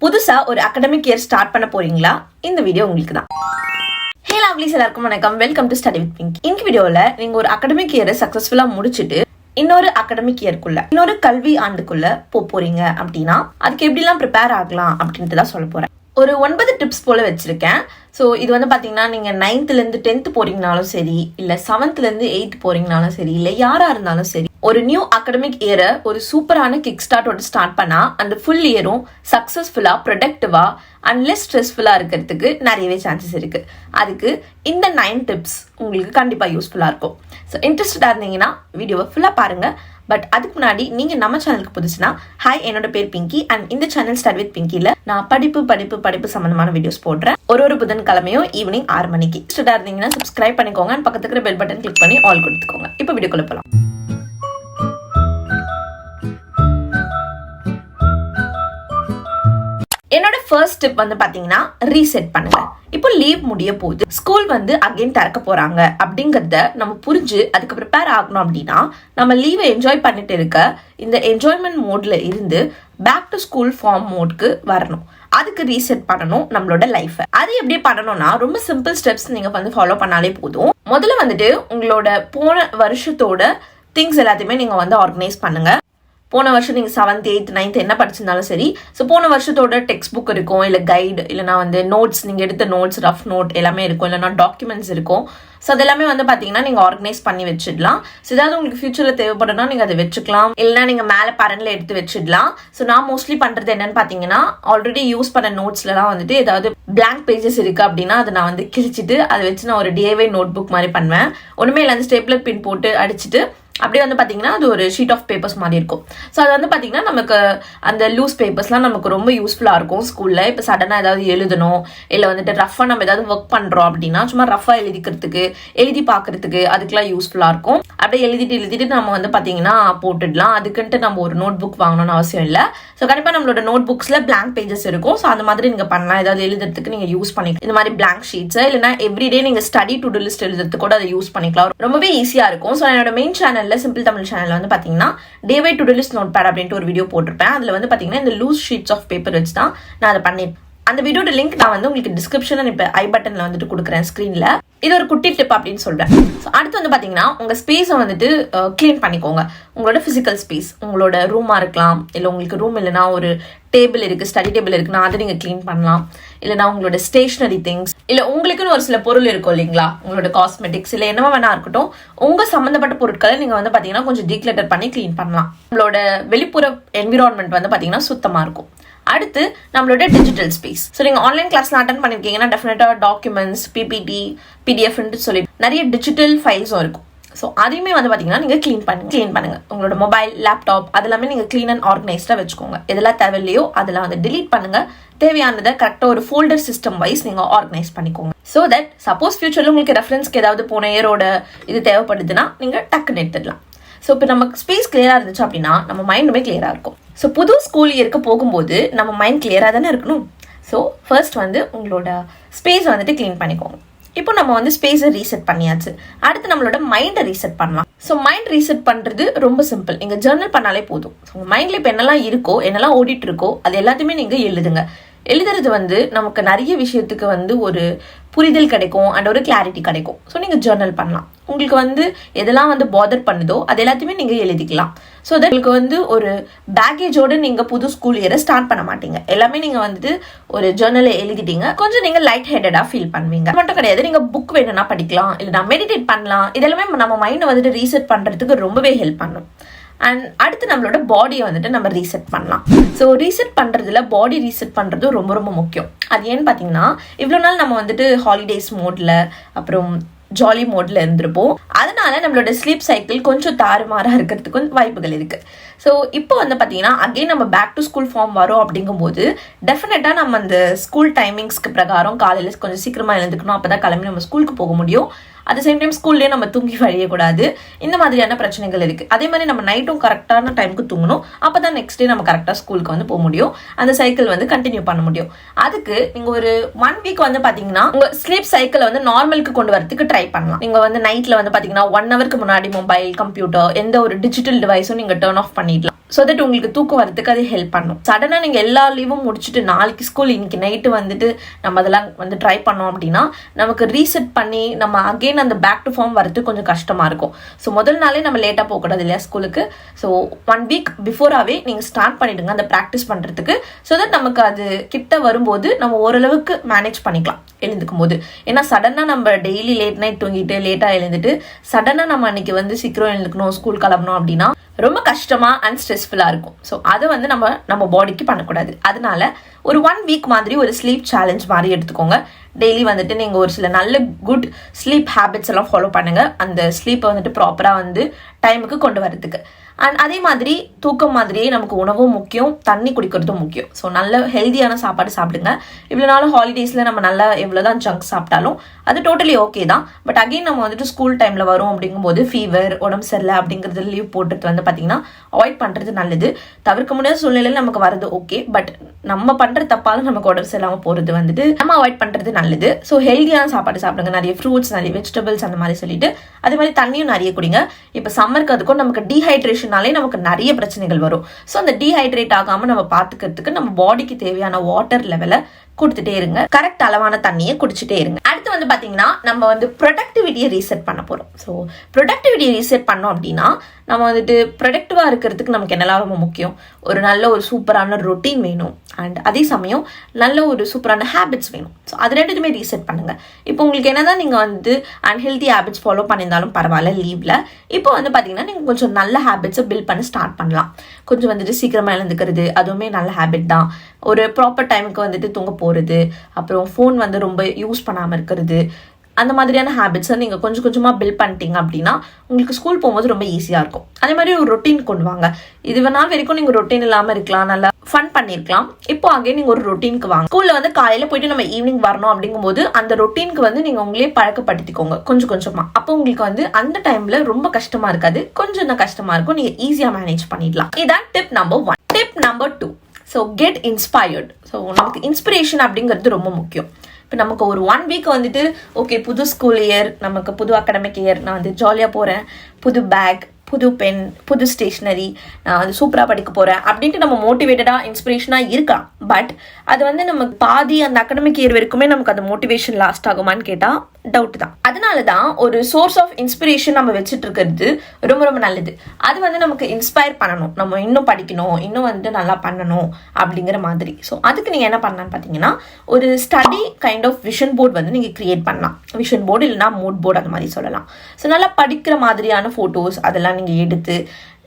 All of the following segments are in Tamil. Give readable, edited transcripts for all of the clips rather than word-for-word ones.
புதுசா ஒரு அகாடமிக் இயர் ஸ்டார்ட் பண்ண போறீங்களா? இந்த வீடியோ உங்களுக்கு தான். ஹே லவ்லீஸ், எல்லாருக்கும் வணக்கம். Welcome to study with Pinki. இந்த வீடியோல நீங்க ஒரு அகாடமிக் இயரை சக்சஸ்ஃபுல்லா முடிச்சிட்டு இன்னொரு அகாடமிக் இயர்க்குள்ள இன்னொரு கல்வி ஆண்டுக்குள்ள போறீங்க அப்படின்னா அதுக்கு எப்படிலாம் ப்ரிப்பேர் ஆகலாம் அப்படின்ட்டு தான் சொல்ல போறேன். ஒரு 9 டிப்ஸ் போல வச்சிருக்கேன். ஸோ இது வந்து பார்த்தீங்கன்னா நீங்கள் 9th-லேருந்து 10th போறீங்கனாலும் சரி, இல்லை 7th-லேருந்து 8th போறீங்கனாலும் சரி, இல்லை யாரா இருந்தாலும் சரி, ஒரு நியூ அகாடமிக் இயரை ஒரு சூப்பரான கிக் ஸ்டார்ட்டோட ஸ்டார்ட் பண்ணா அந்த ஃபுல் இயரும் சக்சஸ்ஃபுல்லா, ப்ரொடக்டிவா அண்ட் லெஸ் ஸ்ட்ரெஸ்ஃபுல்லா இருக்கிறதுக்கு நிறையவே சான்சஸ் இருக்கு. அதுக்கு இந்த 9 டிப்ஸ் உங்களுக்கு கண்டிப்பா யூஸ்ஃபுல்லா இருக்கும். ஸோ இன்ட்ரெஸ்டடா இருந்தீங்கன்னா வீடியோவை ஃபுல்லா பாருங்க. பட் அதுக்கு முன்னாடி நீங்க நம்ம சேனலுக்கு புதுசுனா, ஹாய், என்னோட பேர் பிங்கி அண்ட் இந்த சேனல் ஸ்டடி வித் பிங்கில நான் படிப்பு சம்பந்தமான வீடியோஸ் போடுறேன். ஒரு புதன்கிழமையும் ஈவினிங் 6 மணிக்கு. இன்ட்ரெஸ்டடா இருந்தீங்கன்னா சப்ஸ்கிரைப் பண்ணிக்கோங்க அண்ட் பக்கத்துக்கு இருக்கிற பெல் பட்டன் கிளிக் பண்ணி ஆல் கொடுத்துக்கோங்க. இப்போ வீடியோக்குள்ள போலாம். என்னோட ஃபர்ஸ்ட் டிப் வந்து பாத்தீங்கன்னா ரீசெட் பண்ணுங்க. இப்போ லீவ் முடிய போகுது, ஸ்கூல் வந்து அகைன் திறக்க போறாங்க அப்படிங்கறத நம்ம புரிஞ்சு அதுக்கு ப்ரிப்பேர் ஆகணும். அப்படின்னா நம்ம லீவை என்ஜாய் பண்ணிட்டு இருக்க இந்த என்ஜாய்மெண்ட் மோட்ல இருந்து பேக் டு ஸ்கூல் ஃபார்ம் மோட்க்கு வரணும். அதுக்கு ரீசெட் பண்ணணும் நம்மளோட லைஃப். அது எப்படி பண்ணணும்னா ரொம்ப சிம்பிள் ஸ்டெப்ஸ் நீங்க வந்து ஃபாலோ பண்ணாலே போதும். முதல்ல வந்துட்டு உங்களோட போன வருஷத்தோட திங்ஸ் எல்லாத்தையுமே நீங்க வந்து ஆர்கனைஸ் பண்ணுங்க. போன வருஷம் நீங்கள் 7th, 8th, 9th என்ன படிச்சிருந்தாலும் சரி, ஸோ போன வருஷத்தோட டெக்ஸ்ட் புக் இருக்கும், இல்லை கைடு, இல்லைனா வந்து நோட்ஸ், நீங்கள் எடுத்த நோட்ஸ், ரஃப் நோட் எல்லாமே இருக்கும், இல்லைனா டாக்குமெண்ட்ஸ் இருக்கும். ஸோ அது எல்லாமே வந்து பார்த்தீங்கன்னா நீங்கள் ஆர்கனைஸ் பண்ணி வச்சிடலாம். ஸோ ஏதாவது உங்களுக்கு ஃபியூச்சரில் தேவைப்படுனா நீங்கள் அதை வச்சுக்கலாம், இல்லைனா நீங்கள் மேலே பரனில் எடுத்து வச்சிடலாம். ஸோ நான் மோஸ்ட்லி பண்ணுறது என்னன்னு பார்த்தீங்கன்னா, ஆல்ரெடி யூஸ் பண்ண நோட்ஸ்லாம் வந்துட்டு ஏதாவது பிளாங்க் பேஜஸ் இருக்குது அப்படின்னா அதை நான் வந்து கிழிச்சிட்டு அதை வச்சு நான் ஒரு DIY நோட் புக் மாதிரி பண்ணுவேன். ஒன்றுமே இல்லை, அந்த ஸ்டேப்லர் பின் போட்டு அடிச்சுட்டு அப்படியே வந்து பார்த்தீங்கன்னா அது ஒரு ஷீட் ஆஃப் பேப்பர்ஸ் மாதிரி இருக்கும். ஸோ அது வந்து பார்த்தீங்கன்னா நமக்கு அந்த லூஸ் பேப்பர்ஸ்லாம் நமக்கு ரொம்ப யூஸ்ஃபுல்லாக இருக்கும் ஸ்கூலில். இப்போ சடனாக ஏதாவது எழுதணும், இல்லை வந்துட்டு ரஃபாக நம்ம ஏதாவது ஒர்க் பண்ணுறோம் அப்படின்னா சும்மா ரஃபாக எழுதி பார்க்கறதுக்கு அதுக்கெல்லாம் யூஸ்ஃபுல்லாக இருக்கும். அப்படியே எழுதிட்டு நம்ம வந்து பார்த்தீங்கன்னா போட்டுடலாம். அதுக்குன்ட்டு நம்ம ஒரு நோட் புக் வாங்கணும்னு அவசியம் இல்லை. ஸோ கண்டிப்பாக நம்மளோட நோட் புக்ஸில் பிளாங்க் பேஜஸ் இருக்கும். ஸோ அந்த மாதிரி நீங்கள் பண்ணலாம். ஏதாவது எழுதுறதுக்கு நீங்கள் யூஸ் பண்ணிக்கலாம். இந்த மாதிரி பிளாங்க் ஷீட்ஸ், இல்லைனா எவ்ரிடே நீங்கள் ஸ்டடி டு டூ லிஸ்ட் எழுதுறதுக்கு கூட அதை யூஸ் பண்ணிக்கலாம். ரொம்பவே ஈஸியாக இருக்கும். ஸோ என்னோட மெயின் சேனல் சிம்பிள் தமிழ் சேனல்ல வந்து பாத்தீங்கன்னா DIY to do list notepad அப்படின்ட்டு ஒரு வீடியோ போட்டிருப்பேன். அதுல வந்து பாத்தீங்கன்னா இந்த லூஸ் ஷீட்ஸ் ஆஃப் பேப்பர் வச்சு தான் நான் அதை பண்ணிருப்பேன். அந்த வீடியோட லிங்க் நான் வந்து உங்களுக்கு டிஸ்கிரிப்ஷன் இப்ப ஐ பட்டன்ல வந்துட்டு கொடுக்குறேன் ஸ்கிரீன்ல. இது ஒரு குட்டி டிப் அப்படின்னு சொல்றேன். அடுத்து வந்து பாத்தீங்கன்னா உங்க ஸ்பேஸை வந்துட்டு கிளீன் பண்ணிக்கோங்க. உங்களோட பிசிக்கல் ஸ்பேஸ், உங்களோட ரூமா இருக்கலாம், இல்ல உங்களுக்கு ரூம் இல்லைன்னா ஒரு டேபிள் இருக்கு, ஸ்டடி டேபிள் இருக்குன்னா அதை நீங்க கிளீன் பண்ணலாம். இல்லைன்னா உங்களோட ஸ்டேஷனரி திங்ஸ், இல்ல உங்களுக்குன்னு ஒரு சில பொருள் இருக்கும் இல்லைங்களா, உங்களோட காஸ்மெட்டிக்ஸ் இல்ல என்னவா வேணா இருக்கட்டும், உங்க சம்பந்தப்பட்ட பொருட்களை நீங்க வந்து பாத்தீங்கன்னா கொஞ்சம் டீக்ளட்டர் பண்ணி கிளீன் பண்ணலாம். உங்களோட வெளிப்புற என்விரான்மெண்ட் வந்து பாத்தீங்கன்னா சுத்தமா இருக்கும். அடுத்து நம்மளோட டிஜிட்டல் ஸ்பேஸ். ஸோ நீங்க ஆன்லைன் கிளாஸ்லாம் அட்டன் பண்ணிருக்கீங்கன்னா டெஃபினட்டா டாக்குமெண்ட்ஸ், PPT, PDF சொல்லி நிறைய டிஜிட்டல் ஃபைல்ஸும் இருக்கும். ஸோ அதையுமே வந்து பார்த்தீங்கன்னா நீங்கள் க்ளீன் பண்ணுங்க. உங்களோட மொபைல், லேப்டாப் அதெல்லாமே நீங்கள் க்ளீன் அண்ட் ஆர்கனைஸ்டாக வச்சுக்கோங்க. எதெல்லாம் தேவையில்லையோ அதெல்லாம் வந்து டிலீட் பண்ணுங்க. தேவையானதை கரெக்டாக ஒரு ஃபோல்டர் சிஸ்டம் வைஸ் நீங்கள் ஆர்கனைஸ் பண்ணிக்கோங்க. ஸோ தட் சப்போஸ் ஃபியூச்சரில் உங்களுக்கு ரெஃபரன்ஸ்க்கு ஏதாவது போன இயரோட இது தேவைப்படுதுன்னா நீங்கள் டக்குன்னு எடுத்துடலாம். ஸோ இப்போ நமக்கு ஸ்பேஸ் கிளியராக இருந்துச்சு அப்படின்னா நம்ம மைண்டுமே கிளியராக இருக்கும். ஸோ புது ஸ்கூல் இயருக்கு போகும்போது நம்ம மைண்ட் கிளியராக தானே இருக்கணும். ஸோ ஃபர்ஸ்ட் வந்து உங்களோட ஸ்பேஸ் வந்துட்டு க்ளீன் பண்ணிக்கோங்க. இப்போ நம்ம வந்து ஸ்பேஸை ரீசெட் பண்ணியாச்சு. அடுத்து நம்மளோட மைண்டை ரீசெட் பண்ணலாம். ஸோ மைண்ட் ரீசெட் பண்ணுறது ரொம்ப சிம்பிள். நீங்கள் ஜர்னல் பண்ணாலே போதும். உங்கள் மைண்டில் இப்போ என்னெல்லாம் இருக்கோ, என்னெல்லாம் ஓடிட்டு இருக்கோ அது எல்லாத்தையுமே நீங்கள் எழுதுங்க. எழுதுறது வந்து நமக்கு நிறைய விஷயத்துக்கு வந்து ஒரு புரிதல் கிடைக்கும் அண்ட் ஒரு கிளாரிட்டி கிடைக்கும். ஸோ நீங்கள் ஜர்னல் பண்ணலாம். உங்களுக்கு வந்து எதெல்லாம் வந்து பாதர் பண்ணுதோ அது எல்லாத்தையுமே நீங்கள் எழுதிக்கலாம். ஸோ தட் உங்களுக்கு வந்து ஒரு பேக்கேஜோடு நீங்கள் புது ஸ்கூல் இயரை ஸ்டார்ட் பண்ண மாட்டீங்க. எல்லாமே நீங்கள் வந்துட்டு ஒரு ஜர்னலில் எழுதிட்டீங்க, கொஞ்சம் நீங்கள் லைட் ஹெடடாக ஃபீல் பண்ணுவீங்க. மட்டும் கிடையாது, நீங்கள் புக் வேணும்னா படிக்கலாம், இல்லைனா மெடிடேட் பண்ணலாம். இதெல்லாமே நம்ம மைண்டை வந்துட்டு ரீசெட் பண்ணுறதுக்கு ரொம்பவே ஹெல்ப் பண்ணும். அண்ட் அடுத்து நம்மளோட பாடியை வந்துட்டு நம்ம ரீசெட் பண்ணலாம். ஸோ ரீசெட் பண்ணுறதுல பாடி ரீசெட் பண்ணுறது ரொம்ப ரொம்ப முக்கியம். அது ஏன்னு பார்த்தீங்கன்னா இவ்வளோ நாள் நம்ம வந்துட்டு ஹாலிடேஸ் மோடில் அப்புறம் ஜாலி மோட்ல இருந்திருப்போம். அதனால நம்மளோட ஸ்லீப் சைக்கிள் கொஞ்சம் தாறுமாறாக இருக்கிறதுக்கு வாய்ப்புகள் இருக்கு. ஸோ இப்போ வந்து பார்த்தீங்கன்னா அகைன் நம்ம பேக் டு ஸ்கூல் ஃபார்ம் வரோம் அப்படிங்கும்போது டெஃபினட்டாக நம்ம அந்த ஸ்கூல் டைமிங்ஸ்க்கு பிரகாரம் காலையில் கொஞ்சம் சீக்கிரமாக எழுந்துக்கணும். அப்போ தான் கிளம்பி நம்ம ஸ்கூலுக்கு போக முடியும். அட் சேம் டைம் ஸ்கூல்லேயே நம்ம தூங்கி வழியக்கூடாது. இந்த மாதிரியான பிரச்சனைகள் இருக்கு. அதே மாதிரி நம்ம நைட்டும் கரெக்டான டைமுக்கு தூங்கணும். அப்பதான் நெக்ஸ்ட் டே நம்ம கரெக்டாக ஸ்கூலுக்கு வந்து போக முடியும், அந்த சைக்கிள் வந்து கண்டினியூ பண்ண முடியும். அதுக்கு நீங்க ஒரு 1 வீக் வந்து பாத்தீங்கன்னா உங்க ஸ்லீப் சைக்கிளை வந்து நார்மலுக்கு கொண்டு வரதுக்கு ட்ரை பண்ணலாம். நீங்க வந்து நைட்ல வந்து பாத்தீங்கன்னா 1 ஹவருக்கு முன்னாடி மொபைல், கம்ப்யூட்டர், எந்த ஒரு டிஜிட்டல் டிவைஸும் நீங்க டர்ன் ஆஃப் பண்ணிடலாம். ஸோ தட் உங்களுக்கு தூக்கம் வரதுக்கு அது ஹெல்ப் பண்ணும். சடனாக நீங்கள் எல்லா லீவும் முடிச்சுட்டு நாளைக்கு ஸ்கூல் இன்னைக்கு நைட்டு வந்துட்டு நம்ம அதெல்லாம் வந்து ட்ரை பண்ணோம் அப்படின்னா நமக்கு ரீசெட் பண்ணி நம்ம அகெயின் அந்த பேக் டு ஃபார்ம் வரதுக்கு கொஞ்சம் கஷ்டமாக இருக்கும். ஸோ முதல் நாளே நம்ம லேட்டாக போகக்கூடாது இல்லையா ஸ்கூலுக்கு. ஸோ 1 வீக் பிஃபோராகவே நீங்கள் ஸ்டார்ட் பண்ணிடுங்க அந்த ப்ராக்டிஸ் பண்ணுறதுக்கு. ஸோ தட் நமக்கு அது கிட்ட வரும்போது நம்ம ஓரளவுக்கு மேனேஜ் பண்ணிக்கலாம் எழுந்துக்கும் போது. ஏன்னா சடனாக நம்ம டெய்லி லேட் நைட் தூங்கிட்டு லேட்டாக எழுந்துட்டு சடனாக நம்ம அன்னைக்கு வந்து சீக்கிரம் எழுந்துக்கணும், ஸ்கூல் கிளம்பணும் அப்படின்னா ரொம்ப கஷ்டமா அண்ட் ஸ்ட்ரெஸ்ஃபுல்லா இருக்கும். ஸோ அதை வந்து நம்ம பாடிக்கு பண்ணக்கூடாது. அதனால ஒரு 1 வீக் மாதிரி ஒரு ஸ்லீப் சேலஞ்ச் மாதிரி எடுத்துக்கோங்க. டெய்லி வந்துட்டு நீங்கள் ஒரு சில நல்ல குட் ஸ்லீப் ஹேபிட்ஸ் எல்லாம் ஃபாலோ பண்ணுங்க, அந்த ஸ்லீப்பை வந்துட்டு ப்ராப்பராக வந்து டைமுக்கு கொண்டு வரதுக்கு. அண்ட் அதே மாதிரி தூக்கம் மாதிரியே நமக்கு உணவும் முக்கியம், தண்ணி குடிக்கிறதும் முக்கியம். ஸோ நல்ல ஹெல்தியான சாப்பாடு சாப்பிடுங்க. இவ்வளோ நாள் ஹாலிடேஸில் நம்ம நல்லா எவ்வளோதான் ஜங்க் சாப்பிட்டாலும் அது டோட்டலி ஓகே தான். பட் அகெயின் நம்ம வந்துட்டு ஸ்கூல் டைமில் வரும் அப்படிங்கும்போது ஃபீவர், உடம்பு சரியில்லை அப்படிங்கிறது லீவ் போட்டுட்டு வந்து பார்த்தீங்கன்னா அவாய்ட் பண்ணுறது நல்லது. தவிர்க்க முடியாத சூழ்நிலையில் நமக்கு வரது ஓகே, பட் நம்ம பண்ணுற தப்பாலும் நமக்கு உடம்பு சரியில்லாமல் போகிறது வந்துட்டு நம்ம அவாய்ட் பண்ணுறது நல்லது. ஸோ ஹெல்தியான சாப்பாடு சாப்பிடுங்க, நிறைய ஃப்ரூட்ஸ், நிறைய வெஜிடபிள்ஸ் அந்த மாதிரி சொல்லிட்டு. அதே மாதிரி தண்ணியும் நிறைய குடிங்க. இப்போ சம்மருக்கு அதுக்கும் நமக்கு டீஹைட்ரேஷனாலே நமக்கு நிறைய பிரச்சனைகள் வரும். ஸோ அந்த டீஹைட்ரேட் ஆகாமல் நம்ம பார்த்துக்கிறதுக்கு நம்ம பாடிக்கு தேவையான வாட்டர் லெவலை கொடுத்துட்டே இருங்க, கரெக்ட் அளவான தண்ணியை குடிச்சிட்டே இருங்க. அடுத்து வந்து பாத்தீங்கன்னா நம்ம வந்து ப்ரொடக்டிவிட்டியை ரீசெட் பண்ண போறோம். ஸோ ப்ரொடக்டிவிட்டியை ரீசெட் பண்ணோம் அப்படின்னா நம்ம வந்துட்டு ப்ரொடக்டிவா இருக்கிறதுக்கு நமக்கு என்னெல்லாம் ரொம்ப முக்கியம், ஒரு நல்ல ஒரு சூப்பரான ரொட்டீன் வேணும், அண்ட் அதே சமயம் நல்ல ஒரு சூப்பரான ஹேபிட்ஸ் வேணும். ஸோ அது ரெண்டுமே ரீசெட் பண்ணுங்க. இப்போ உங்களுக்கு என்னதான் நீங்க வந்து அன்ஹெல்தி ஹேபிட்ஸ் ஃபாலோ பண்ணியிருந்தாலும் பரவாயில்ல லீவ்ல, இப்போ வந்து பாத்தீங்கன்னா நீங்க கொஞ்சம் நல்ல ஹேபிட்ஸை பில்ட் பண்ண ஸ்டார்ட் பண்ணலாம். கொஞ்சம் வந்துட்டு சீக்கிரமா எழுந்துக்கிறது, அதுவுமே நல்ல ஹேபிட் தான். ஒரு ப்ராப்பர் டைமுக்கு வந்துட்டு தூங்க போறது, அப்புறம் ஃபோன் வந்து ரொம்ப யூஸ் பண்ணாம இருக்கிறது, அந்த மாதிரியான ஹேபிட்ஸை நீங்கள் கொஞ்சம் கொஞ்சமாக பில்ட் பண்ணிட்டீங்க அப்படின்னா உங்களுக்கு ஸ்கூல் போகும்போது ரொம்ப ஈஸியாக இருக்கும். அதே மாதிரி ஒரு ரொட்டீன் கொண்டு வாங்க. இது நாள் வரைக்கும் நீங்கள் ரொட்டீன் இல்லாமல் இருக்கலாம், நல்லா ஃபன் பண்ணியிருக்கலாம். இப்போ அகைன் நீங்கள் ஒரு ரொட்டீனுக்கு வாங்க. ஸ்கூலில் வந்து காலையில் போயிட்டு நம்ம ஈவினிங் வரணும் அப்படிங்கும்போது அந்த ரொட்டீனுக்கு வந்து நீங்கள் உங்களே பழக்கப்படுத்திக்கோங்க கொஞ்சம் கொஞ்சமாக. அப்போ உங்களுக்கு வந்து அந்த டைமில் ரொம்ப கஷ்டமாக இருக்காது, கொஞ்சம் தான் கஷ்டமாக இருக்கும், நீங்கள் ஈஸியாக மேனேஜ் பண்ணிடலாம். இதான் tip number 1. Tip number 2, so get inspired. So நமக்கு இன்ஸ்பிரேஷன் அப்படிங்கிறது ரொம்ப முக்கியம். இப்போ நமக்கு ஒரு 1 வீக் வந்துட்டு ஓகே புது ஸ்கூல் இயர், நமக்கு புது அகாடமிக் இயர், நான் வந்து ஜாலியாக போகிறேன், புது பேக், புது பென், புது ஸ்டேஷ்னரி, நான் வந்து சூப்பராக படிக்க போகிறேன் அப்படின்ட்டு நம்ம மோட்டிவேட்டடாக இன்ஸ்பிரேஷனாக இருக்கலாம். பட் அது வந்து நமக்கு பாதி அந்த அகாடமிக் இயர் வரைக்குமே நமக்கு அந்த மோட்டிவேஷன் லாஸ்ட் ஆகுமான்னு கேட்டால் டவுட் தான். அதனால தான் ஒரு சோர்ஸ் ஆஃப் இன்ஸ்பிரேஷன் நம்ம வச்சுட்டு இருக்கிறது ரொம்ப ரொம்ப நல்லது. அது வந்து நமக்கு இன்ஸ்பயர் பண்ணணும், நம்ம இன்னும் படிக்கணும், இன்னும் வந்து நல்லா பண்ணணும் அப்படிங்கிற மாதிரி. ஸோ அதுக்கு நீங்கள் என்ன பண்ணலான்னு பார்த்தீங்கன்னா ஒரு study kind of vision board வந்து நீங்கள் கிரியேட் பண்ணலாம். விஷன் போர்டு இல்லைனா மூட் போர்டு அந்த மாதிரி சொல்லலாம். ஸோ நல்லா படிக்கிற மாதிரியான ஃபோட்டோஸ் அதெல்லாம் நீங்கள் எடுத்து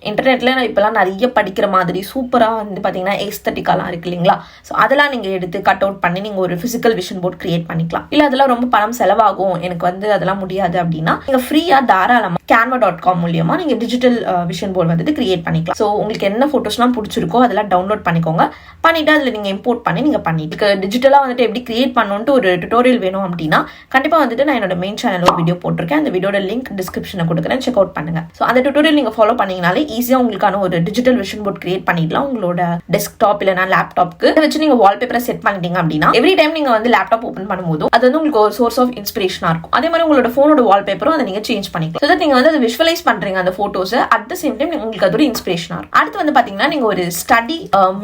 இன்டர்நெட்ல இப்பெல்லாம் நிறைய படிக்கிற மாதிரி சூப்பராக வந்து பார்த்தீங்கன்னா எஸ்தட்டிக்காலாம் இருக்கு இல்லைங்களா. ஸோ அதெல்லாம் நீங்கள் எடுத்து கட் அவுட் பண்ணி நீங்கள் ஒரு ஃபிசிக்கல் விஷன் போர்ட் கிரியேட் பண்ணிக்கலாம். இல்லை அதெல்லாம் ரொம்ப பணம் செலவாகும், எனக்கு வந்து அதெல்லாம் முடியாது அப்படின்னா நீங்கள் ஃப்ரீயாக தாராளமாக canva.com மூலியமா நீங்கள் டிஜிட்டல் விஷன் போர்டு வந்துட்டு கிரியேட் பண்ணிக்கலாம். ஸோ உங்களுக்கு என்ன ஃபோட்டோஸ்லாம் பிடிச்சிருக்கோ அதெல்லாம் டவுன்லோட் பண்ணிக்கோங்க. பண்ணிட்டு அதில் நீங்கள் இம்போர்ட் பண்ணி நீங்கள் பண்ணிட்டு டிஜிட்டலாக வந்துட்டு எப்படி கிரியேட் பண்ணணுன்ட்டு ஒரு டுட்டோரியல் வேணும் அப்படின்னா கண்டிப்பாக வந்துட்டு நான் என்னோட மெயின் சேனல் ஒரு வீடியோ போட்டிருக்கேன். அந்த வீடியோட லிங்க் டிஸ்கிரிப்ஷனில் கொடுக்குறேன், செக் அவுட் பண்ணுங்க. ஸோ அந்த டுட்டோரியல் நீங்கள் ஃபாலோ பண்ணீங்கனாலே ஈஸியாக உங்களுக்கான ஒரு டிஜிட்டல் விஷன் போர்ட் கிரியேட் பண்ணிடலாம். உங்களோட டெஸ்க்டாப் இல்லைனா லேப்டாப்க்கு அதை வச்சு நீங்கள் வால்பேப்பரை செட் பண்ணிட்டீங்க அப்படின்னா எவ்ரி டைம் நீங்கள் வந்து லேப்டாப் ஓப்பன் பண்ணும்போது அது வந்து உங்களுக்கு ஒரு சோர்ஸ் ஆஃப் இன்ஸ்பிரேஷனாக இருக்கும். அதே மாதிரி உங்களோட ஃபோனோட வால்பேப்பரும் அதை நீங்கள் சேஞ்ச் பண்ணிக்கலாம். ஸோ தட் நீங்கள் வந்து அதை விஷுவலைஸ் பண்றீங்க அந்த ஃபோட்டோஸை, அட் த சேம் டைம் உங்களுக்கு அது ஒரு இன்ஸ்பிரேஷனாக இருக்கும். அடுத்து வந்து பார்த்தீங்கன்னா நீங்கள் ஒரு ஸ்டடி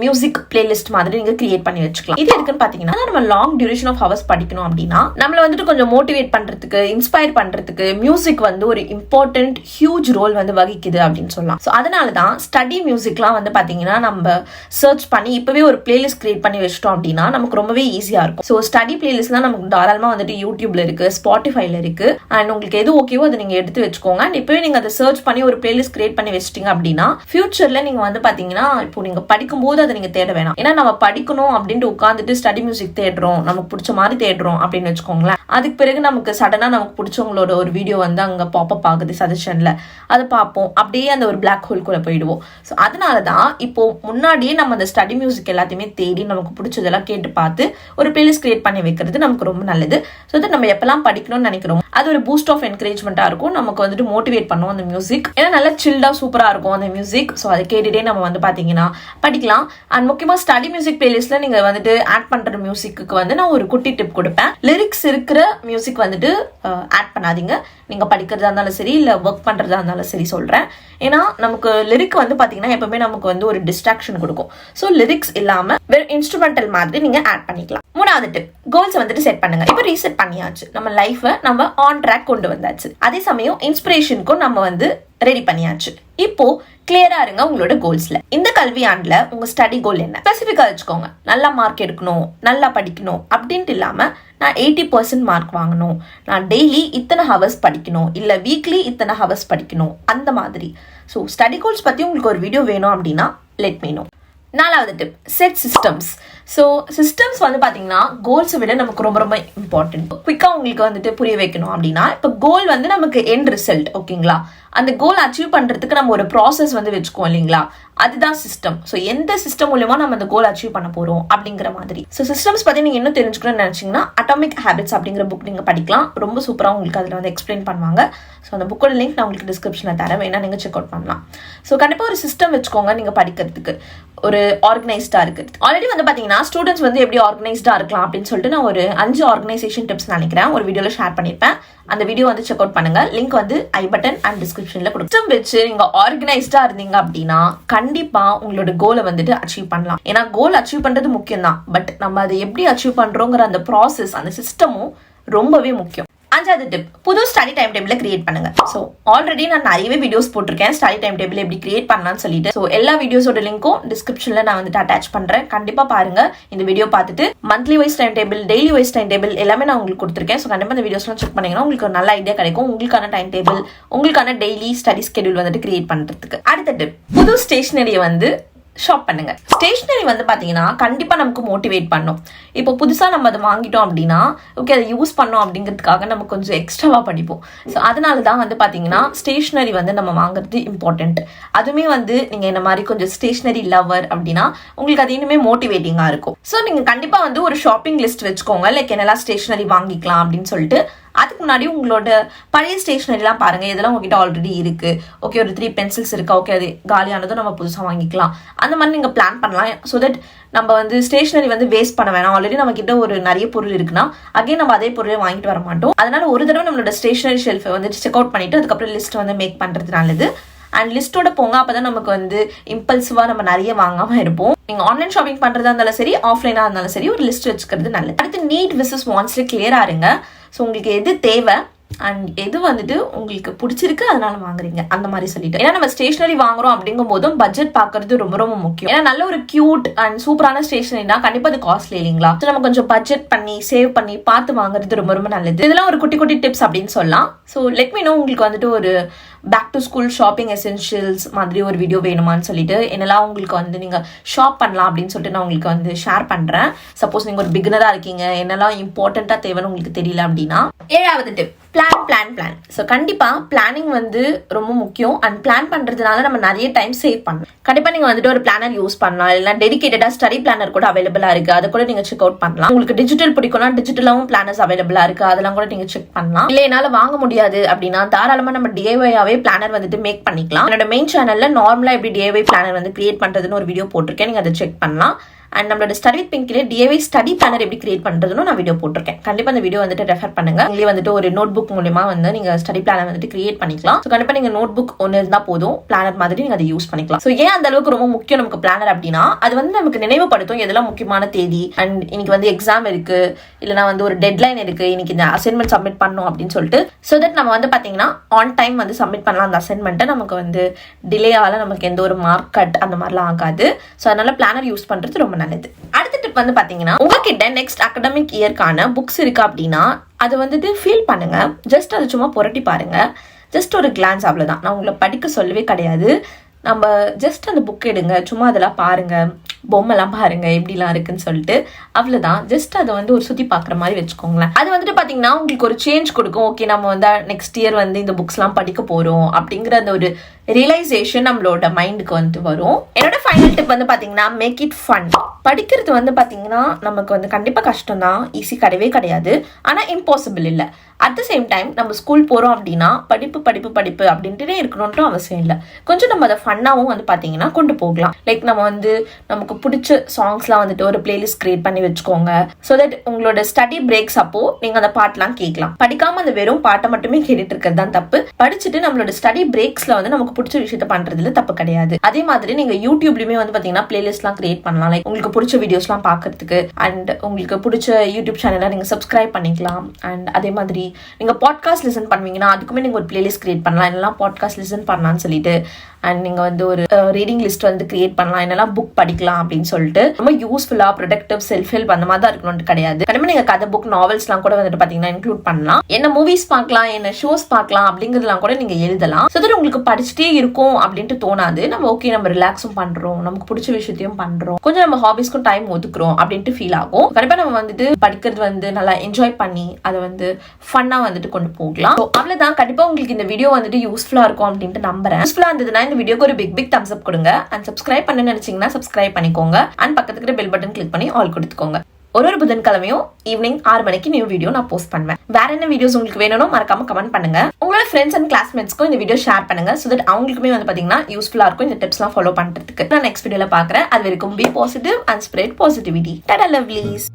மியூசிக் பிளேலிஸ்ட் மாதிரி நீங்கள் கிரியேட் பண்ணி வச்சுக்கலாம். இது எதுக்குன்னு பார்த்தீங்கன்னா நம்ம லாங் டியூரேஷன் ஆஃப் ஹவர்ஸ் படிக்கணும் அப்படின்னா நம்மள வந்துட்டு கொஞ்சம் மோட்டிவேட் பண்றதுக்கு, இன்ஸ்பயர் பண்றதுக்கு மியூசிக் வந்து ஒரு இம்பார்ட்டன்ட் ஹியூஜ் ரோல் வந்து வகிக்குது அப்படின்னு சொல்லலாம். ஸோ அதனால தான் ஸ்டடி மியூசிக்லாம் வந்து பார்த்தீங்கன்னா நம்ம சர்ச் பண்ணி இப்பவே ஒரு பிளேலிஸ்ட் கிரியேட் பண்ணி வச்சிட்டோம் அப்படின்னா நமக்கு ரொம்பவே ஈஸியாக இருக்கும். ஸோ ஸ்டடி பிளேலிஸ்ட்லாம் நமக்கு தாராளமாக வந்துட்டு யூடியூப்ல இருக்கு, ஸ்பாட்டிஃபைல இருக்கு, அண்ட் உங்களுக்கு எது ஓகேவோ அதை நீங்கள் எடுத்து வச்சுக்கோங்க. அண்ட் இப்பவே நீங்க அதை சர்ச் பண்ணி ஒரு பிளேலிஸ்ட் கிரியேட் பண்ணி வச்சிட்டீங்க அப்படின்னா ஃபியூச்சர்ல நீங்க வந்து பாத்தீங்கன்னா இப்போ நீங்க படிக்கும்போது அதை நீங்க தேட வேணாம். ஏன்னா நம்ம படிக்கணும் அப்படின்ட்டு உட்காந்துட்டு ஸ்டடி மியூசிக் தேடுறோம், நமக்கு பிடிச்ச மாதிரி தேடுறோம் அப்படின்னு வச்சுக்கோங்களேன். அதுக்கு பிறகு நமக்கு சடனா நமக்கு பிடிச்சவங்களோட ஒரு வீடியோ வந்து அங்க பாப்பப் ஆகுது சஜஷன்ல, அதை பார்ப்போம், அப்படியே அந்த ஒரு பிளாக் ஹோல்குள்ள போயிடுவோம். ஸோ அதனாலதான் இப்போ முன்னாடியே நம்ம அந்த ஸ்டடி மியூசிக் எல்லாத்தையுமே தேடி நமக்கு பிடிச்சதெல்லாம் கேட்டு பார்த்து ஒரு பிளேலிஸ்ட் கிரியேட் பண்ணி வைக்கிறது நமக்கு ரொம்ப நல்லது. ஸோ அது நம்ம எப்பெல்லாம் படிக்கணும்னு நினைக்கிறோம் அது ஒரு பூஸ்ட் ஆஃப் என்கரேஜ்மெண்டா இருக்கும், நமக்கு வந்துட்டு மோட்டிவேட் பண்ணும் அந்த மியூசிக். ஏன்னா நல்லா சில்டா சூப்பரா இருக்கும் அந்த மியூசிக். ஸோ அதை கேட்டுட்டே நம்ம வந்து பாத்தீங்கன்னா படிக்கலாம். அண்ட் முக்கியமா ஸ்டடி மியூசிக் பிளேலிஸ்ட்ல நீங்க வந்துட்டு ஆட் பண்ற மியூசிக்கு வந்து நான் ஒரு குட்டி டிப் கொடுப்பேன். லிரிக்ஸ் இருக்கிற மியூசிக் வந்துட்டு ஆட் பண்ணாதீங்க, நீங்க படிக்கிறதா இருந்தாலும் சரி இல்ல ஒர்க் பண்றதா இருந்தாலும் சரி சொல்றேன். ஏன்னா நமக்கு லிரிக் வந்து பாத்தீங்கன்னா எப்பவுமே நமக்கு வந்து ஒரு டிஸ்ட்ராக்ஷன் கொடுக்கும். ஸோ லிரிக்ஸ் இல்லாம வெறும் இன்ஸ்ட்ருமெண்டல் மாதிரி நீங்க ஆட் பண்ணிக்கலாம். மூணாவது டிப், கோல்ஸ் வந்துட்டு செட் பண்ணுங்க. இப்போ ரீசெட் பண்ணியாச்சு, நம்ம லைஃபை நம்ம ஆன் ட்ராக் கொண்டு வந்தாச்சு, அதே சமயம் இன்ஸ்பிரேஷனுக்கும் நம்ம வந்து ரெடி பண்ணியாச்சு. இப்போ கிளியரா இருங்க உங்களோட கோல்ஸ்ல. இந்த கல்வியாண்டுல உங்க ஸ்டடி கோல் என்ன ஸ்பெசிபிக்கா வச்சுக்கோங்க. நல்லா மார்க் எடுக்கணும், நல்லா படிக்கணும் அப்படின்ட்டு இல்லாம நான் 80% மார்க் வாங்கணும், நான் டெய்லி இத்தனை ஹவர்ஸ் படிக்கணும், இல்ல வீக்லி இத்தனை ஹவர்ஸ் படிக்கணும், அந்த மாதிரி. ஸோ ஸ்டடி கோல்ஸ் பத்தி உங்களுக்கு ஒரு வீடியோ வேணும் அப்படின்னா லெட் மீ நோ. நாலாவது tip, set systems. So systems வந்து பார்த்தீங்கன்னா கோல்ஸை விட நமக்கு ரொம்ப ரொம்ப இம்பார்ட்டன்ட். குயிக்காக உங்களுக்கு வந்துட்டு புரிய வைக்கணும் அப்படின்னா இப்போ கோல் வந்து நமக்கு எண்ட் ரிசல்ட், ஓகேங்களா? அந்த கோல் அச்சீவ் பண்ணுறதுக்கு நம்ம ஒரு ப்ராசஸ் வந்து வச்சுக்கோம் இல்லைங்களா, அதுதான் சிஸ்டம். ஸோ எந்த சிஸ்டம் மூலமா நம்ம அந்த கோல் அச்சீவ் பண்ண போறோம் அப்படிங்கிற மாதிரி. ஸோ சிஸ்டம்ஸ் பத்தி நீங்க இன்னும் தெரிஞ்சுக்கணும்னு நினைச்சீங்கன்னா அட்டாமிக் ஹேபிட்ஸ் அப்படிங்கிற புக் நீங்க படிக்கலாம், ரொம்ப சூப்பரா உங்களுக்கு அதுல வந்து எக்ஸ்பிளைன் பண்ணுவாங்க. ஸோ அந்த புக்கோட லிங்க் நான் உங்களுக்கு டிஸ்கிரிப்ஷன்ல தரேன், வேணா நீங்க செக் அவுட் பண்ணலாம். ஸோ கண்டிப்பா ஒரு சிஸ்டம் வச்சுக்கோங்க நீங்க படிக்கிறதுக்கு, ஒரு ஆர்கனைஸ்டா இருக்கு. ஆல்ரெடி வந்து பாத்தீங்கன்னா ஸ்டூடெண்ட்ஸ் வந்து எப்படி ஆர்கனைஸ்டா இருக்கலாம் அப்படின்னு சொல்லிட்டு நான் ஒரு 5 ஆர்கனைசேஷன் டிப்ஸ் நினைக்கிறேன் ஒரு வீடியோல ஷேர் பண்ணிருப்பேன். அந்த வீடியோ வந்து செக் அவுட் பண்ணுங்க, லிங்க் வந்து ஐ பட்டன் அண்ட் டிஸ்கிரிப்ஷன்ல கொடுக்கும். வச்சு நீங்க ஆர்கனைஸ்டா இருந்தீங்க அப்படின்னா கண்டிப்பா உங்களோட கோலை வந்துட்டு அச்சீவ் பண்ணலாம். ஏன்னா கோல் அச்சீவ் பண்றது முக்கியம் தான், பட் நம்ம அதை எப்படி அச்சீவ் பண்றோங்கிற அந்த ப்ராசஸ், அந்த சிஸ்டமும் ரொம்பவே முக்கியம். அஞ்சாவது டிப், புது ஸ்டடி டைம் டேபிள் கிரியேட் பண்ணுங்க. ஸோ ஆல்ரெடி நான் நிறையவே வீடியோஸ் போட்டிருக்கேன் ஸ்டடி டைம் டேபிள் எப்படி கிரியேட் பண்ணலாம்னு சொல்லிட்டு. ஸோ எல்லா வீடியோஸோட லிங்க்கும் டிஸ்கிரிப்ஷன்ல நான் வந்துட்டு அட்டாச் பண்றேன், கண்டிப்பா பாருங்க. இந்த வீடியோ பார்த்துட்டு monthly wise time table, daily wise time table எல்லாமே நான் உங்களுக்கு கொடுத்துருக்கேன். ஸோ கண்டிப்பா இந்த வீடியோஸ்லாம் செக் பண்ணீங்கன்னா உங்களுக்கு ஒரு நல்ல ஐடியா கிடைக்கும், உங்களுக்கான டைம் டேபிள், உங்களுக்கான டெய்லி ஸ்டடி ஸ்கெடியூல் வந்துட்டு கிரியேட் பண்றதுக்கு. அடுத்த டிப், புது ஸ்டேஷனரியை வந்து ஷாப் பண்ணுங்க. ஸ்டேஷனரி வந்து பாத்தீங்கன்னா கண்டிப்பா நமக்கு மோட்டிவேட் பண்ணும். இப்போ புதுசா நம்ம அதை வாங்கிட்டோம் அப்படின்னா ஓகே அதை யூஸ் பண்ணோம் அப்படிங்கிறதுக்காக நம்ம கொஞ்சம் எக்ஸ்ட்ராவா படிப்போம். ஸோ அதனாலதான் வந்து பாத்தீங்கன்னா ஸ்டேஷனரி வந்து நம்ம வாங்குறது இம்பார்ட்டன்ட். அதுவுமே வந்து நீங்க இந்த மாதிரி கொஞ்சம் ஸ்டேஷனரி லவர் அப்படின்னா உங்களுக்கு அது இன்னுமே மோட்டிவேட்டிங்கா இருக்கும். ஸோ நீங்க கண்டிப்பா வந்து ஒரு ஷாப்பிங் லிஸ்ட் வச்சுக்கோங்க, லைக் என்னெல்லாம் ஸ்டேஷனரி வாங்கிக்கலாம் அப்படின்னு சொல்லிட்டு. அதுக்கு முன்னாடி உங்களோட பழைய ஸ்டேஷனரிலாம் பாருங்க, இதெல்லாம் உங்ககிட்ட ஆல்ரெடி இருக்கு. ஓகே ஒரு 3 பென்சில்ஸ் இருக்கா, ஓகே அது காலியானதும் நம்ம புதுசாக வாங்கிக்கலாம், அந்த மாதிரி நீங்க பிளான் பண்ணலாம். ஸோ தட் நம்ம வந்து ஸ்டேஷனரி வந்து வேஸ்ட் பண்ண வேணாம். ஆல்ரெடி நம்ம கிட்ட ஒரு நிறைய பொருள் இருக்குன்னா அகைன் நம்ம அதே பொருளை வாங்கிட்டு வர மாட்டோம். அதனால ஒரு தடவை நம்மளோட ஸ்டேஷனரி ஷெல்ஃபை வந்து செக் அவுட் பண்ணிட்டு அதுக்கப்புறம் லிஸ்ட் வந்து மேக் பண்றது நல்லது. அண்ட் லிஸ்டோட போங்க, அப்பதான் நமக்கு வந்து இம்பல்சிவா நம்ம நிறைய வாங்காம இருப்போம். நீங்க ஆன்லைன் ஷாப்பிங் பண்றதா இருந்தாலும் சரி, ஆஃப்லைனா இருந்தாலும் சரி, ஒரு லிஸ்ட் வச்சுக்கிறது நல்லது. அடுத்து நீட் விசஸ் வாண்ட்ஸ்ல கிளியரா இருங்க. ஸோ உங்களுக்கு எது தேவை அண்ட் எது வந்துட்டு உங்களுக்கு பிடிச்சிருக்கு அதனால வாங்குறீங்க அந்த மாதிரி சொல்லிட்டு. ஏன்னா நம்ம ஸ்டேஷனரி வாங்குறோம் அப்படிங்கும் போதும் பட்ஜெட் பாக்குறது ரொம்ப ரொம்ப முக்கியம். ஏன்னா நல்ல ஒரு கியூட் அண்ட் சூப்பரான ஸ்டேஷனரினா கண்டிப்பா அது காஸ்ட்லி இல்லைங்களா. நம்ம கொஞ்சம் பட்ஜெட் பண்ணி சேவ் பண்ணி பார்த்து வாங்குறது ரொம்ப ரொம்ப நல்லது. இதெல்லாம் ஒரு குட்டி குட்டி டிப்ஸ் அப்படின்னு சொல்லலாம். ஸோ லெட் மீ நோ உங்களுக்கு வந்துட்டு ஒரு back to school shopping essentials மாதிரி ஒரு வீடியோ வேணுமான்னு சொல்லிட்டு என்னெல்லாம் உங்களுக்கு வந்து நீங்க ஷாப் பண்ணலாம் அப்படின்னு சொல்லிட்டு நான் உங்களுக்கு வந்து ஷேர் பண்றேன். சப்போஸ் நீங்க ஒரு பிகினரா இருக்கீங்க, என்னெல்லாம் இம்பார்ட்டண்டா தேவைன்னு உங்களுக்கு தெரியல அப்படின்னா. ஏழாவது டிப், பிளான். ஸோ கண்டிப்பா பிளானிங் வந்து ரொம்ப முக்கியம். அண்ட் பிளான் பண்றதுனால நம்ம நிறைய டைம் சேவ் பண்ணலாம். கண்டிப்பா நீங்க வந்துட்டு ஒரு பிளானர் யூஸ் பண்ணலாம், இல்லைன்னா டெடிகேட்டடா ஸ்டடி பிளானர் கூட அவைலபிளா இருக்கு, அதை கூட நீங்க செக் அவுட் பண்ணலாம். உங்களுக்கு டிஜிட்டல் பிடிக்கும்னா டிஜிட்டலாவும் பிளானர்ஸ் அவைலபிளா இருக்கு, அதெல்லாம் கூட நீங்க செக் பண்ணலாம். இல்ல என்னால வாங்க முடியாது அப்படின்னா தாராளமா நம்ம டிஐஒயாவே பிளானர் வந்துட்டு மேக் பண்ணிக்கலாம். என்னோட மெயின் சேனல்ல நார்மலா எப்படி டிஐஒய் பிளானர் வந்து கிரியேட் பண்றதுன்னு ஒரு வீடியோ போட்டிருக்கேன், நீங்க அதை செக் பண்ணலாம். அண்ட் நம்மளோட ஸ்டடி வித் பிங்கிலே டிஐஒய் ஸ்டடி பிளானர் எப்படி கிரியேட் பண்றதுன்னு நான் வீடியோ போட்டிருக்கேன், கண்டிப்பா அந்த வீடியோ வந்துட்டு ரெஃபர் பண்ணுங்க. உங்களே வந்துட்டு ஒரு நோட் புக் மூலமா வந்து நீங்க ஸ்டடி பிளானர் வந்துட்டு கிரியேட் பண்ணிக்கலாம். ஸோ கண்டிப்பா நீங்க நோட் புக் ஒன்று இருந்தா போதும், பிளானர் மாதிரி நீங்க அதை யூஸ் பண்ணிக்கலாம். ஸோ ஏன் அந்த அளவுக்கு ரொம்ப முக்கியம் நமக்கு பிளானர் அப்படின்னா அது வந்து நமக்கு நினைவுபடுத்தும் எதெல்லாம் முக்கியமான தேதி, அண்ட் இன்னைக்கு வந்து எக்ஸாம் இருக்கு, இல்லைனா வந்து ஒரு டெட்லைன் இருக்கு, இன்னைக்கு இந்த அசைன்மெண்ட் சப்மிட் பண்ணணும் அப்படின்னு சொல்லிட்டு. ஸோ தட் நம்ம வந்து பாத்தீங்கன்னா ஆன் டைம் வந்து சப்மிட் பண்ணலாம் அந்த அசைன்மெண்ட்டை, நமக்கு வந்து டிலே ஆகல, நமக்கு எந்த ஒரு மார்க் கட் அந்த மாதிரிலாம் ஆகாது. ஸோ அதனால பிளானர் யூஸ் பண்றது ரொம்ப நல்லது. அடுத்த டிப் வந்து பாத்தீங்கன்னா உங்ககிட்ட நெக்ஸ்ட் அகாடமிக் இயர்க்கான புக்ஸ் இருக்கு அப்படின்னா அது வந்துட்டு ஃபீல் பண்ணுங்க, ஜஸ்ட் அது சும்மா புரட்டி பாருங்க. ஜஸ்ட் ஒரு கிளான்ஸ் அவ்வளோதான். நான் உங்களை படிக்க சொல்லவே கிடையாது. நம்ம ஜஸ்ட் அந்த புக் எடுங்க, சும்மா அதெல்லாம் பாருங்க, பொம்மைலாம் பாருங்க எப்படிலாம் இருக்குன்னு சொல்லிட்டு அவ்வளோதான். ஜஸ்ட் அதை வந்து ஒரு சுற்றி பார்க்குற மாதிரி வச்சுக்கோங்களேன். அது வந்துட்டு பார்த்தீங்கன்னா உங்களுக்கு ஒரு சேஞ்ச் கொடுக்கும். ஓகே, நம்ம வந்து நெக்ஸ்ட் இயர் வந்து இந்த புக்ஸ்லாம் படிக்க போகிறோம் அப்படிங்கிற அந்த ஒரு ரியலைசேஷன் நம்மளோட மைண்டுக்கு வந்துட்டு வரும். என்னோட ஃபைனல் டிப் வந்து பார்த்தீங்கன்னா மேக் இட் ஃபன். படிக்கிறது வந்து பார்த்தீங்கன்னா நமக்கு வந்து கண்டிப்பாக கஷ்டம் தான், ஈஸி கிடையவே கிடையாது, ஆனால் இம்பாசிபிள் இல்லை. அட் த சேம் டைம் நம்ம ஸ்கூல் போகிறோம் அப்படின்னா படிப்பு படிப்பு படிப்பு அப்படின்ட்டுனே இருக்கணும்ன்ட்டு அவசியம் இல்லை. கொஞ்சம் நம்ம அதை ஃபன்னாகவும் வந்து பார்த்தீங்கன்னா கொண்டு போகலாம். லைக் நம்ம வந்து நமக்கு பிடிச்ச சாங்ஸ்லாம் வந்துட்டு ஒரு பிளேலிஸ்ட் கிரியேட் பண்ணி வச்சுக்கோங்க. ஸோ தட் உங்களோட ஸ்டடி பிரேக்ஸ் அப்போ நீங்கள் அந்த பாட்டெலாம் கேட்கலாம். படிக்காமல் அந்த வெறும் பாட்டை மட்டுமே கேட்டுட்டு இருக்கிறது தான் தப்பு. படிச்சுட்டு நம்மளோட ஸ்டடி பிரேக்ஸில் வந்து நமக்கு பிடிச்ச விஷயத்த பண்றதுல தப்பு கிடையாது. அதே மாதிரி நீங்க யூடியூப்லயுமே வந்து பாத்தீங்கன்னா பிளேலிஸ்ட்லாம் கிரியேட் பண்ணலாம். லைக் உங்களுக்கு பிடிச்ச வீடியோஸ்லாம் பாக்குறதுக்கு அண்ட் உங்களுக்கு பிடிச்ச யூடியூப் சேனலை நீங்க சப்ஸ்கிரைப் பண்ணிக்கலாம். அண்ட் அதே மாதிரி நீங்க பாட்காஸ்ட் லிசன் பண்ணுவீங்கன்னா அதுக்குமே நீங்க ஒரு பிளேலிஸ்ட் கிரியேட் பண்ணலாம். என்னெல்லாம் பாட்காஸ்ட் லிசன் பண்ணலாம்னு சொல்லிட்டு. அண்ட் நீங்க வந்து ஒரு ரீடிங் லிஸ்ட் வந்து கிரியேட் பண்ணலாம், என்னெல்லாம் புக் படிக்கலாம் அப்படின்னு சொல்லிட்டு. ரொம்ப யூஸ்ஃபுல்லா ப்ரொடக்டிவ் செல்ஃப் ஹெல்ப் அந்த மாதிரி தான் இருக்கணும்னு கிடையாது. கண்டிப்பா நீங்க கதை புக் நாவல்ஸ்லாம் கூட வந்துட்டு பாத்தீங்கன்னா இன்க்ளூட் பண்ணலாம். என்ன மூவிஸ் பார்க்கலாம், என்ன ஷோஸ் பார்க்கலாம் அப்படிங்கிறதுலாம் கூட நீங்க எழுதலாம். ஸோ தட் உங்களுக்கு படிச்சுட்டே இருக்கும் அப்படின்ட்டு தோணாது. நம்ம ஓகே நம்ம ரிலாக்ஸும் பண்றோம், நமக்கு பிடிச்ச விஷயத்தையும் பண்றோம், கொஞ்சம் நம்ம ஹாபிஸ்க்கும் டைம் ஒதுக்குறோம் அப்படின்ட்டு ஃபீல் ஆகும். கண்டிப்பா நம்ம வந்துட்டு படிக்கிறது வந்து நல்லா என்ஜாய் பண்ணி அதை வந்து ஃபன்னா வந்துட்டு கொண்டு போகலாம். அவ்வளவுதான். கண்டிப்பா உங்களுக்கு இந்த வீடியோ வந்துட்டு யூஸ்ஃபுல்லா இருக்கும் அப்படின்ட்டு நம்புறேன். யூஸ்ஃபுல்லா இருந்ததுன்னா இந்த வீடியோக்கு ஒரு பிக் தம்ஸ் அப் கொடுங்க. அண்ட் சப்ஸ்கிரைப் பண்ண நினைச்சீங்கன்னா சப்ஸ்கிரைப் பண்ணிக்கோங்க. அண்ட் பக்கத்துக்கு பெல் பட்டன் கிளிக் பண்ணி ஆல் கொடுத்துக்கோங்க. ஒரு புதன்கிழமையும் ஈவினிங் 6 மணிக்கு நியூ வீடியோ நான் போஸ்ட் பண்ணுவேன். வேற என்ன வீடியோஸ் உங்களுக்கு வேணும்னோ மறக்காம கமெண்ட் பண்ணுங்க. உங்களோட ஃப்ரெண்ட்ஸ் அண்ட் கிளாஸ்மேட்ஸ்க்கும் இந்த வீடியோ ஷேர் பண்ணுங்க. சோ தட் அவங்களுக்குமே வந்து பாத்தீங்கன்னா யூஸ்ஃபுல்லா இருக்கும் இந்த டிப்ஸ்லாம் ஃபாலோ பண்றதுக்கு. நான் நெக்ஸ்ட் வீடியோல பாக்குறேன். அது வரைக்கும் be positive and spread positivity. Tata lovelies.